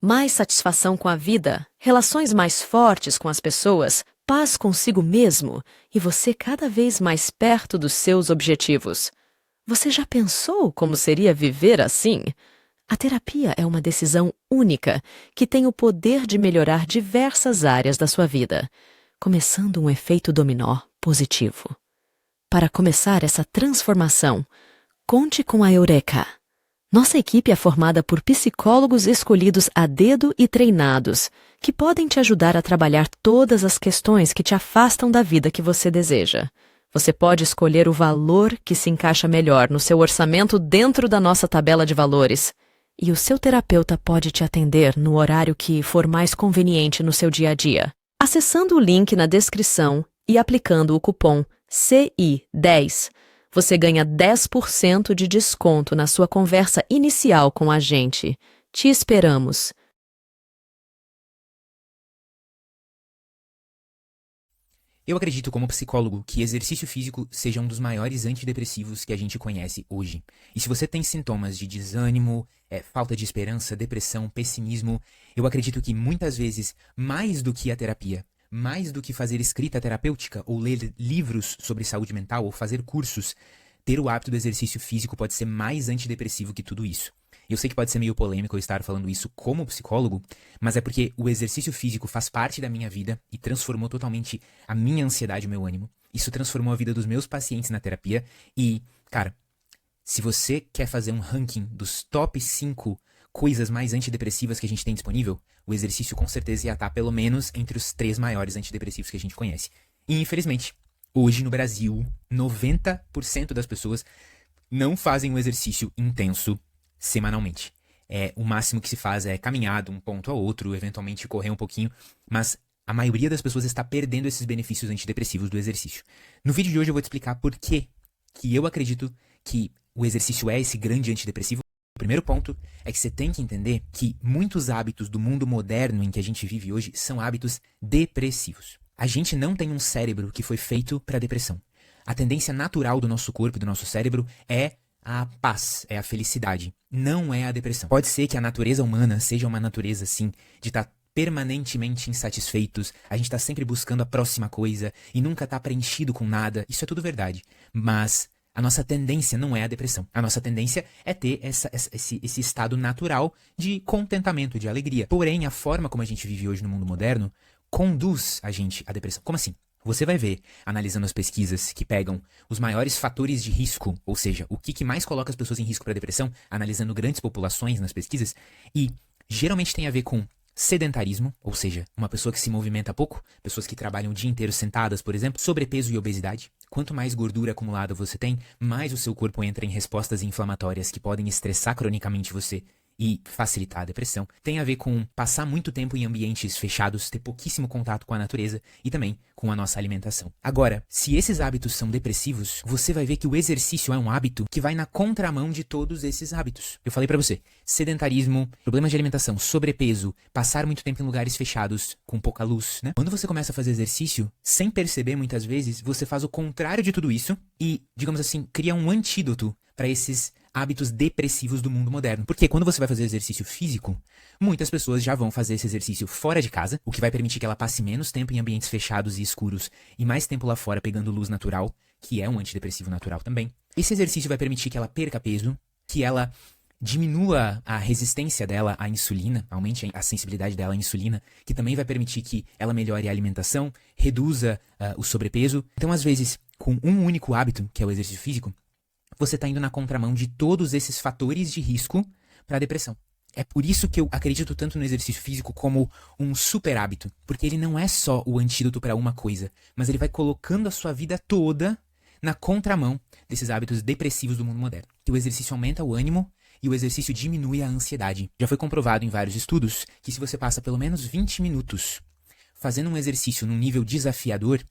Mais satisfação com a vida, relações mais fortes com as pessoas, paz consigo mesmo e você cada vez mais perto dos seus objetivos. Você já pensou como seria viver assim? A terapia é uma decisão única que tem o poder de melhorar diversas áreas da sua vida, começando um efeito dominó positivo. Para começar essa transformação, conte com a Eureka. Nossa equipe é formada por psicólogos escolhidos a dedo e treinados, que podem te ajudar a trabalhar todas as questões que te afastam da vida que você deseja. Você pode escolher o valor que se encaixa melhor no seu orçamento dentro da nossa tabela de valores. E o seu terapeuta pode te atender no horário que for mais conveniente no seu dia a dia. Acessando o link na descrição e aplicando o cupom CI10, você ganha 10% de desconto na sua conversa inicial com a gente. Te esperamos! Eu acredito, como psicólogo, que exercício físico seja um dos maiores antidepressivos que a gente conhece hoje. E se você tem sintomas de desânimo, falta de esperança, depressão, pessimismo, eu acredito que muitas vezes, mais do que a terapia, mais do que fazer escrita terapêutica ou ler livros sobre saúde mental ou fazer cursos, ter o hábito do exercício físico pode ser mais antidepressivo que tudo isso. Eu sei que pode ser meio polêmico eu estar falando isso como psicólogo, mas é porque o exercício físico faz parte da minha vida e transformou totalmente a minha ansiedade e o meu ânimo. Isso transformou a vida dos meus pacientes na terapia e, cara, se você quer fazer um ranking dos top 5 coisas mais antidepressivas que a gente tem disponível, o exercício com certeza ia estar pelo menos entre os 3 maiores antidepressivos que a gente conhece. E, infelizmente, hoje no Brasil, 90% das pessoas não fazem um exercício intenso semanalmente. O máximo que se faz é caminhar de um ponto ao outro, eventualmente correr um pouquinho, mas a maioria das pessoas está perdendo esses benefícios antidepressivos do exercício. No vídeo de hoje eu vou te explicar por que eu acredito que o exercício é esse grande antidepressivo. O primeiro ponto é que você tem que entender que muitos hábitos do mundo moderno em que a gente vive hoje são hábitos depressivos. A gente não tem um cérebro que foi feito para depressão. A tendência natural do nosso corpo e do nosso cérebro é a paz, é a felicidade, não é a depressão. Pode ser que a natureza humana seja uma natureza, assim, de estar permanentemente insatisfeitos, a gente está sempre buscando a próxima coisa e nunca está preenchido com nada, isso é tudo verdade. Mas a nossa tendência não é a depressão. A nossa tendência é ter esse estado natural de contentamento, de alegria. Porém, a forma como a gente vive hoje no mundo moderno conduz a gente à depressão. Como assim? Você vai ver, analisando as pesquisas que pegam os maiores fatores de risco, ou seja, o que mais coloca as pessoas em risco para depressão, analisando grandes populações nas pesquisas, e geralmente tem a ver com sedentarismo, ou seja, uma pessoa que se movimenta pouco, pessoas que trabalham o dia inteiro sentadas, por exemplo, sobrepeso e obesidade. Quanto mais gordura acumulada você tem, mais o seu corpo entra em respostas inflamatórias que podem estressar cronicamente você e facilitar a depressão. Tem a ver com passar muito tempo em ambientes fechados, ter pouquíssimo contato com a natureza e também com a nossa alimentação. Agora, se esses hábitos são depressivos, você vai ver que o exercício é um hábito que vai na contramão de todos esses hábitos. Eu falei pra você, sedentarismo, problemas de alimentação, sobrepeso, passar muito tempo em lugares fechados, com pouca luz, né? Quando você começa a fazer exercício, sem perceber muitas vezes, você faz o contrário de tudo isso e, digamos assim, cria um antídoto para esses hábitos depressivos do mundo moderno. Porque quando você vai fazer exercício físico, muitas pessoas já vão fazer esse exercício fora de casa, o que vai permitir que ela passe menos tempo em ambientes fechados e escuros e mais tempo lá fora pegando luz natural, que é um antidepressivo natural também. Esse exercício vai permitir que ela perca peso, que ela diminua a resistência dela à insulina, aumente a sensibilidade dela à insulina, que também vai permitir que ela melhore a alimentação, reduza o sobrepeso. Então, às vezes, com um único hábito, que é o exercício físico, você está indo na contramão de todos esses fatores de risco para a depressão. É por isso que eu acredito tanto no exercício físico como um super hábito, porque ele não é só o antídoto para uma coisa, mas ele vai colocando a sua vida toda na contramão desses hábitos depressivos do mundo moderno. O exercício aumenta o ânimo e o exercício diminui a ansiedade. Já foi comprovado em vários estudos que se você passa pelo menos 20 minutos fazendo um exercício num nível desafiador,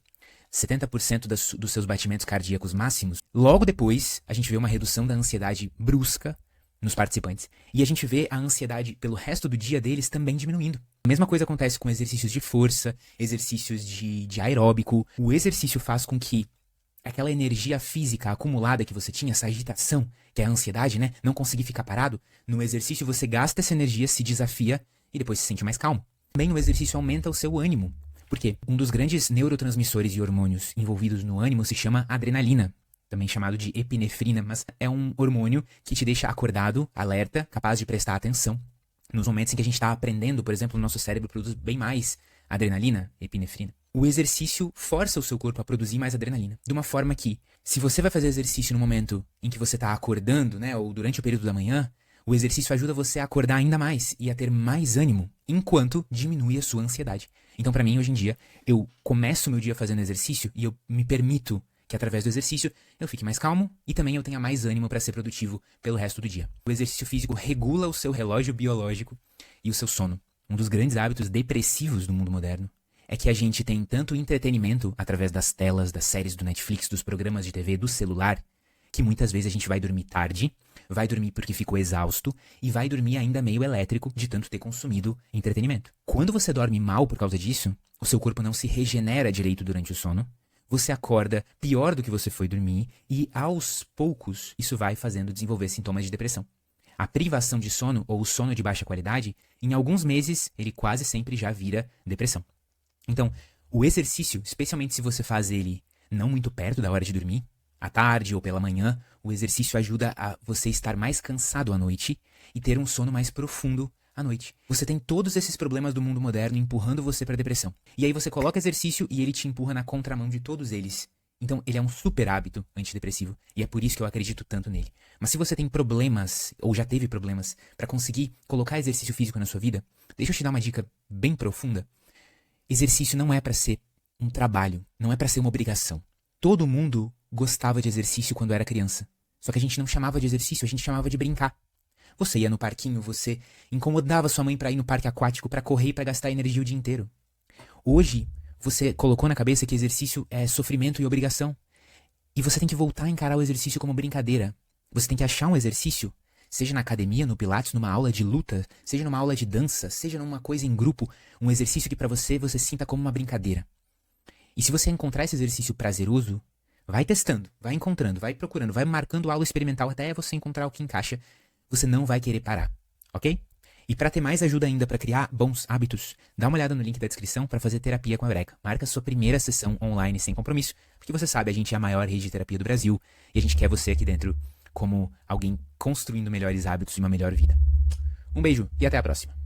70% dos seus batimentos cardíacos máximos, logo depois a gente vê uma redução da ansiedade brusca nos participantes. E a gente vê a ansiedade pelo resto do dia deles também diminuindo. A mesma coisa acontece com exercícios de força, exercícios de aeróbico. O exercício faz com que aquela energia física acumulada que você tinha, essa agitação, que é a ansiedade, né? Não conseguir ficar parado. No exercício você gasta essa energia, se desafia e depois se sente mais calmo. Também o exercício aumenta o seu ânimo, porque um dos grandes neurotransmissores e hormônios envolvidos no ânimo se chama adrenalina, também chamado de epinefrina, mas é um hormônio que te deixa acordado, alerta, capaz de prestar atenção. Nos momentos em que a gente está aprendendo, por exemplo, o nosso cérebro produz bem mais adrenalina, epinefrina. O exercício força o seu corpo a produzir mais adrenalina. De uma forma que, se você vai fazer exercício no momento em que você está acordando, né, ou durante o período da manhã, o exercício ajuda você a acordar ainda mais e a ter mais ânimo, enquanto diminui a sua ansiedade. Então, para mim, hoje em dia, eu começo o meu dia fazendo exercício e eu me permito que através do exercício eu fique mais calmo e também eu tenha mais ânimo para ser produtivo pelo resto do dia. O exercício físico regula o seu relógio biológico e o seu sono. Um dos grandes hábitos depressivos do mundo moderno é que a gente tem tanto entretenimento através das telas, das séries do Netflix, dos programas de TV, do celular, que muitas vezes a gente vai dormir tarde, vai dormir porque ficou exausto e vai dormir ainda meio elétrico de tanto ter consumido entretenimento. Quando você dorme mal por causa disso, o seu corpo não se regenera direito durante o sono, você acorda pior do que você foi dormir e, aos poucos, isso vai fazendo desenvolver sintomas de depressão. A privação de sono ou o sono de baixa qualidade, em alguns meses, ele quase sempre já vira depressão. Então, o exercício, especialmente se você faz ele não muito perto da hora de dormir, à tarde ou pela manhã, o exercício ajuda a você estar mais cansado à noite e ter um sono mais profundo à noite. Você tem todos esses problemas do mundo moderno empurrando você para a depressão. E aí você coloca exercício e ele te empurra na contramão de todos eles. Então, ele é um super hábito antidepressivo e é por isso que eu acredito tanto nele. Mas se você tem problemas, ou já teve problemas, para conseguir colocar exercício físico na sua vida, deixa eu te dar uma dica bem profunda. Exercício não é para ser um trabalho, não é para ser uma obrigação. Todo mundo gostava de exercício quando era criança. Só que a gente não chamava de exercício, a gente chamava de brincar. Você ia no parquinho, você incomodava sua mãe para ir no parque aquático, para correr e para gastar energia o dia inteiro. Hoje, você colocou na cabeça que exercício é sofrimento e obrigação. E você tem que voltar a encarar o exercício como brincadeira. Você tem que achar um exercício, seja na academia, no pilates, numa aula de luta, seja numa aula de dança, seja numa coisa em grupo, um exercício que para você sinta como uma brincadeira. E se você encontrar esse exercício prazeroso, vai testando, vai encontrando, vai procurando, vai marcando aula experimental até você encontrar o que encaixa. Você não vai querer parar, ok? E para ter mais ajuda ainda para criar bons hábitos, dá uma olhada no link da descrição para fazer terapia com a Eureka. Marca sua primeira sessão online sem compromisso, porque você sabe, a gente é a maior rede de terapia do Brasil e a gente quer você aqui dentro como alguém construindo melhores hábitos e uma melhor vida. Um beijo e até a próxima.